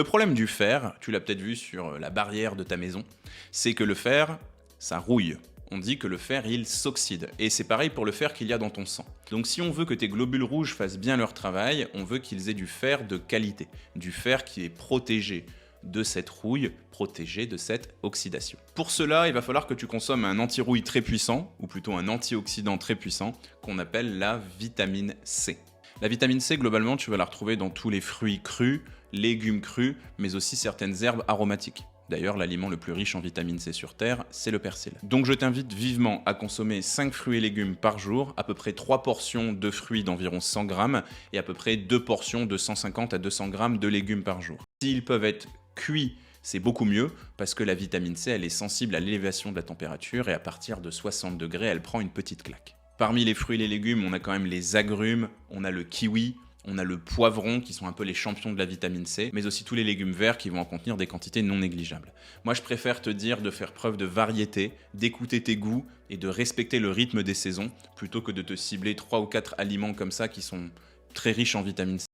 Le problème du fer, tu l'as peut-être vu sur la barrière de ta maison, c'est que le fer, ça rouille. On dit que le fer, il s'oxyde. Et c'est pareil pour le fer qu'il y a dans ton sang. Donc si on veut que tes globules rouges fassent bien leur travail, on veut qu'ils aient du fer de qualité. Du fer qui est protégé de cette rouille, protégé de cette oxydation. Pour cela, il va falloir que tu consommes un anti-rouille très puissant, ou plutôt un antioxydant très puissant, qu'on appelle la vitamine C. La vitamine C, globalement, tu vas la retrouver dans tous les fruits crus, légumes crus, mais aussi certaines herbes aromatiques. D'ailleurs, l'aliment le plus riche en vitamine C sur Terre, c'est le persil. Donc je t'invite vivement à consommer 5 fruits et légumes par jour, à peu près 3 portions de fruits d'environ 100 grammes et à peu près 2 portions de 150 à 200 grammes de légumes par jour. S'ils peuvent être cuits, c'est beaucoup mieux parce que la vitamine C, elle est sensible à l'élévation de la température et à partir de 60 degrés, elle prend une petite claque. Parmi les fruits et les légumes, on a quand même les agrumes, on a le kiwi, on a le poivron qui sont un peu les champions de la vitamine C, mais aussi tous les légumes verts qui vont en contenir des quantités non négligeables. Moi, je préfère te dire de faire preuve de variété, d'écouter tes goûts et de respecter le rythme des saisons plutôt que de te cibler 3 ou 4 aliments comme ça qui sont très riches en vitamine C.